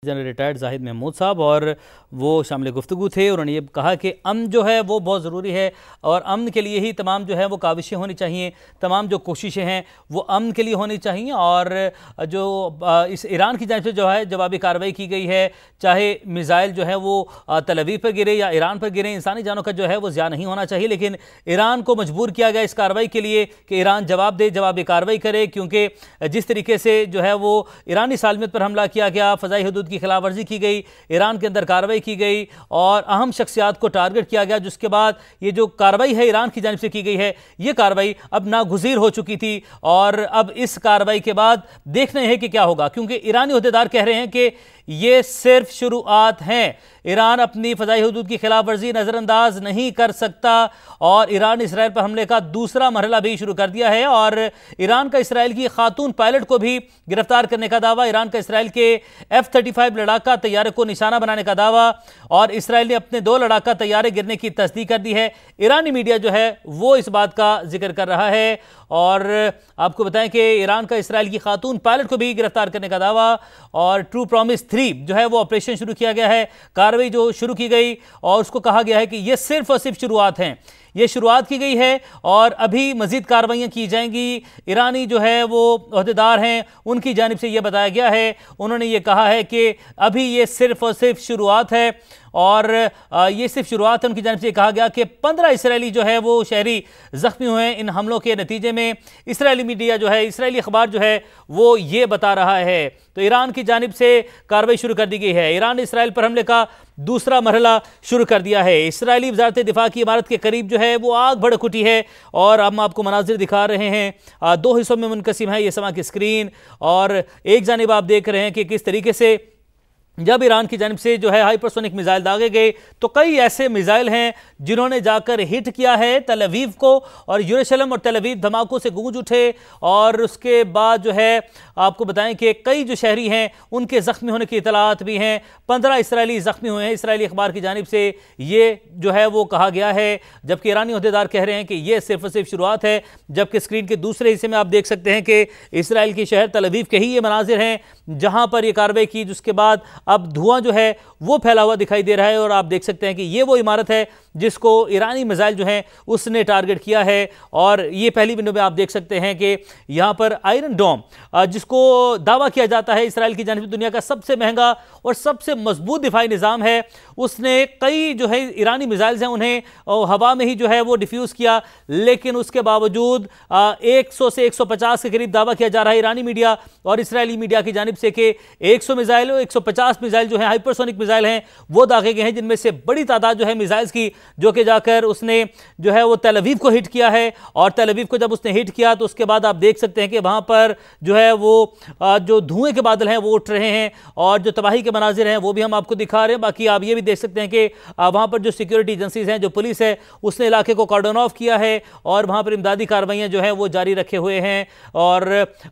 General retired Zahid Mahmood साहब और वो शामिल गुफ्तगू थे। उन्होंने ये कहा कि अमन जो है वो बहुत ज़रूरी है और अमन के लिए ही तमाम जो है वो काविशें होनी चाहिए, तमाम जो कोशिशें हैं वो अमन के लिए होनी चाहिए। और जो इस ईरान की जानिब से जो है जवाबी कार्रवाई की गई है, चाहे मिसाइल जो है वो तल अवीव पर गिरे या ईरान पर गिरे, इंसानी जानों का जो है वो ज़िया नहीं होना चाहिए। लेकिन ईरान को मजबूर किया गया इस कार्रवाई के लिए कि ईरान जवाब दे, जवाबी कार्रवाई करे, क्योंकि जिस तरीके से जो है वो ईरानी सालमियत पर हमला किया गया, फ़ज़ाई हदूद की खिलाफ वर्जी की गई, ईरान के अंदर कार्रवाई की गई और अहम शख्सियात को टारगेट किया गया, जिसके बाद ये जो कार्रवाई है ईरान की जानिब से की गई है, ये कार्रवाई अब नागुज़ीर हो चुकी थी। और अब इस कार्रवाई के बाद देखना है कि क्या होगा, क्योंकि ईरानी अहदेदार कह रहे हैं कि ये सिर्फ शुरुआत हैं। ईरान अपनी फ़ज़ाई हदूद की खिलाफ वर्जी नज़रअंदाज नहीं कर सकता और ईरान इसराइल पर हमले का दूसरा मरहला भी शुरू कर दिया है। और ईरान का इसराइल की खातून पायलट को भी गिरफ्तार करने का दावा, ईरान का इसराइल के F-35 लड़ाका तैयारे को निशाना बनाने का दावा, और इसराइल ने अपने 2 लड़ाका तैयारे गिरने की तस्दीक कर दी है। ईरानी मीडिया जो है वो इस बात का जिक्र कर रहा है। और आपको बताएं कि ईरान का इसराइल की खातून पायलट को भी गिरफ्तार करने का दावा, और ट्रू प्रॉमिस 3 जो है वो ऑपरेशन शुरू किया गया है, कार्रवाई जो शुरू की गई, और उसको कहा गया है कि ये सिर्फ और सिर्फ शुरुआत हैं, ये शुरुआत की गई है और अभी मजीद कार्रवाइयाँ की जाएंगी। ईरानी जो है वो अहदेदार हैं, उनकी जानिब से ये बताया गया है, उन्होंने ये कहा है कि अभी ये सिर्फ और सिर्फ शुरुआत है और ये सिर्फ शुरुआत है। उनकी जानिब से कहा गया कि 15 इसराइली जो है वो शहरी ज़ख्मी हुए हैं इन हमलों के नतीजे में। इसराइली मीडिया जो है, इसराइली अखबार जो है वो ये बता रहा है। तो ईरान की जानिब से कार्रवाई शुरू कर दी गई है। ईरान ने इसराइल पर हमले का दूसरा मरहला शुरू कर दिया है। इसराइली वज़ारत दिफा की इमारत के करीब जो है वो आग भड़क उठी है और हम आपको मनाजिर दिखा रहे हैं। 2 हिस्सों में मुनक़सिम है ये समा की स्क्रीन, और एक जानिब आप देख रहे हैं कि किस तरीके से जब ईरान की जानिब से जो है हाइपरसोनिक मिसाइल दागे गए, तो कई ऐसे मिसाइल हैं जिन्होंने जाकर हिट किया है तल अवीव को, और यरूशलेम और तल अवीव धमाकों से गूंज उठे। और उसके बाद जो है आपको बताएं कि कई जो शहरी हैं उनके ज़ख्मी होने की इतलात भी हैं। 15 इसराइली ज़ख्मी हुए हैं, इसराइली अखबार की जानिब से ये जो है वो कहा गया है, जबकि ईरानी अहदेदार कह रहे हैं कि ये सिर्फ और सिर्फ शुरुआत है। जबकि स्क्रीन के दूसरे हिस्से में आप देख सकते हैं कि इसराइल के शहर तल अवीव के ही ये मनाजिर हैं जहाँ पर ये कार्रवाई की, जिसके बाद अब धुआं जो है वो फैला हुआ दिखाई दे रहा है। और आप देख सकते हैं कि ये वो इमारत है जिसको ईरानी मिसाइल जो है उसने टारगेट किया है। और ये पहली विंडो में आप देख सकते हैं कि यहाँ पर आयरन डोम, जिसको दावा किया जाता है इसराइल की जानिब से दुनिया का सबसे महंगा और सबसे मजबूत दिफाई निज़ाम है, उसने कई जो है ईरानी मिसाइल्स हैं उन्हें हवा में ही जो है वो डिफ्यूज़ किया। लेकिन उसके बावजूद 100 से 150 के करीब दावा किया जा रहा है ईरानी मीडिया और इसराइली मीडिया की जानिब से कि 100 मिसाइल और 150 मिसाइल जो है हाइपरसोनिक मिसाइल हैं वो दागे गए हैं, जिनमें से बड़ी तादाद जो है मिसाइल्स की जो कि जाकर उसने जो है वो तल अवीव को हिट किया है। और तल अवीव को जब उसने हिट किया तो उसके बाद आप देख सकते हैं कि वहां पर जो है वो जो धुएं के बादल हैं वो उठ रहे हैं और जो तबाही के मनाजिर हैं वो भी हम आपको दिखा रहे हैं। बाकी आप ये भी देख सकते हैं कि वहां पर जो सिक्योरिटी एजेंसीज हैं, जो पुलिस है, उसने इलाके को कॉर्डन ऑफ किया है और वहां पर इमदादी कार्रवाइयां जो है वो जारी रखे हुए हैं। और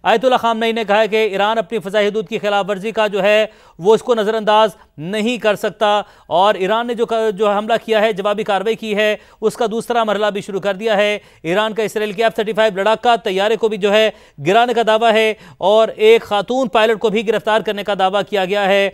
आयतुल्लाह खामनई ने कहा है कि ईरान अपनी फ़ज़ाई हदूद की खिलाफ वर्जी का जो है वो इसको नज़रअंदाज नहीं कर सकता और ईरान ने जो हमला किया है, जवाबी कार्रवाई की है, उसका दूसरा मरहला भी शुरू कर दिया है। ईरान का इसराइल के F-35 लड़ाका तैयारे को भी जो है गिराने का दावा है और एक खातून पायलट को भी गिरफ्तार करने का दावा किया गया है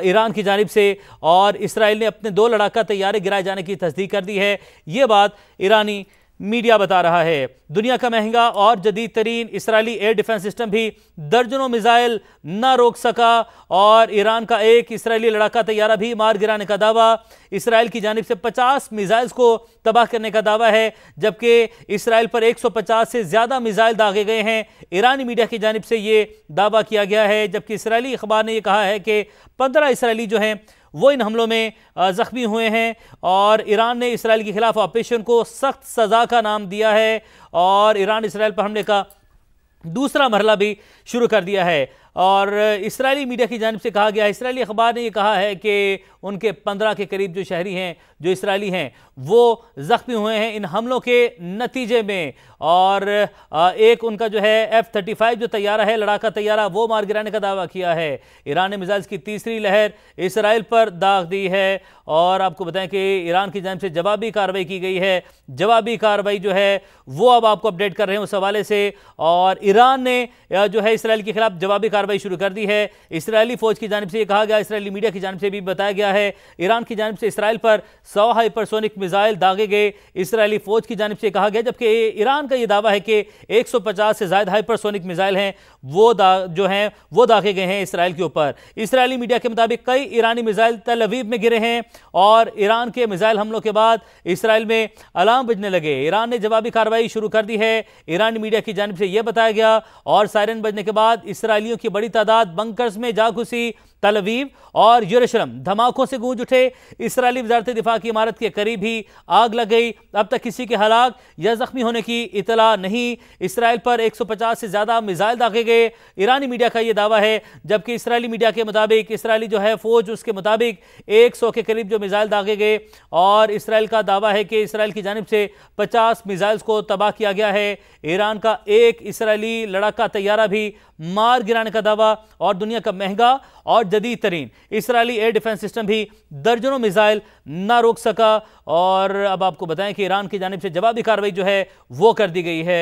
ईरान की जानिब से। और इसराइल ने अपने 2 लड़ाका तैयारे गिराए जाने की तस्दीक कर दी है। ये बात ईरानी मीडिया बता रहा है। दुनिया का महंगा और जदीद तरीन इसराइली एयर डिफेंस सिस्टम भी दर्जनों मिसाइल न रोक सका और ईरान का एक इसराइली लड़ाका तैयारा भी मार गिराने का दावा। इसराइल की जानिब से 50 मिसाइल्स को तबाह करने का दावा है, जबकि इसराइल पर 150 से ज़्यादा मिसाइल दागे गए हैं। ईरानी मीडिया की जानिब से ये दावा किया गया है, जबकि इसराइली अखबार ने यह कहा है कि 15 इसराइली जो हैं वो इन हमलों में ज़ख्मी हुए हैं। और ईरान ने इसराइल के खिलाफ ऑपरेशन को सख्त सज़ा का नाम दिया है और ईरान इसराइल पर हमले का दूसरा मरहला भी शुरू कर दिया है। और इसराइली मीडिया की जानिब से कहा गया है, इसराइली अखबार ने यह कहा है कि उनके 15 के करीब जो शहरी हैं, जो इसराइली हैं, वो ज़ख्मी हुए हैं इन हमलों के नतीजे में। और एक उनका जो है F-35 जो तैयारा है, लड़ाका तैयारा, वो मार गिराने का दावा किया है। ईरान ने मिसाइल्स की तीसरी लहर इसराइल पर दाग दी है और आपको बताएं कि ईरान की जानिब से जवाबी कार्रवाई की गई है। जवाबी कार्रवाई जो है वो अब आपको अपडेट कर रहे हैं उस हवाले से। और ईरान ने जो है इसराइल के खिलाफ जवाबी कार्रवाई कार्रवाई शुरू कर दी है। इसराइली फौज की जानिब से कहा गया, इसराइली मीडिया की जानिब से भी बताया गया है, ईरान की जानिब से इसराइल पर 100 हाइपरसोनिक मिसाइल दागे गए। इसराइली फौज की जानिब से कहा गया, जबकि ईरान का यह दावा है कि 150 से ज्यादा हाइपरसोनिक मिसाइल हैं वो दागे गए हैं इसराइल के ऊपर। इसराइली मीडिया के मुताबिक कई ईरानी मिसाइल तल अवीव में गिरे हैं और ईरान के मिसाइल हमलों के बाद इसराइल में अलार्म बजने लगे। ईरान ने जवाबी कार्रवाई शुरू कर दी है, ईरानी मीडिया की जानिब से यह बताया गया, और सायरन बजने के बाद इसराइलियों की बड़ी तादाद बंकर्स में जा घुसी। तल अवीव और यरूशलेम धमाकों से गूंज उठे। इसराइली वजारत दिफा की इमारत के करीब ही आग लग गई। अब तक किसी के हलाक या जख्मी होने की इतला नहीं। इसराइल पर 150 से ज्यादा मिसाइल दागे गए, ईरानी मीडिया का यह दावा है, जबकि इसराइली मीडिया के मुताबिक, इसराइली जो है फौज, उसके मुताबिक 100 के करीब जो मिसाइल दागे गए, और इसराइल का दावा है कि इसराइल की जानिब से 50 मिसाइल्स को तबाह किया गया है। ईरान का एक इसराइली लड़ाका तैयारा भी मार गिराने का दावा, और दुनिया का महंगा और जदीद तरीन इसराइली एयर डिफेंस सिस्टम भी दर्जनों मिसाइल ना रोक सका। और अब आपको बताएं कि ईरान की जानिब से जवाबी कार्रवाई जो है वो कर दी गई है।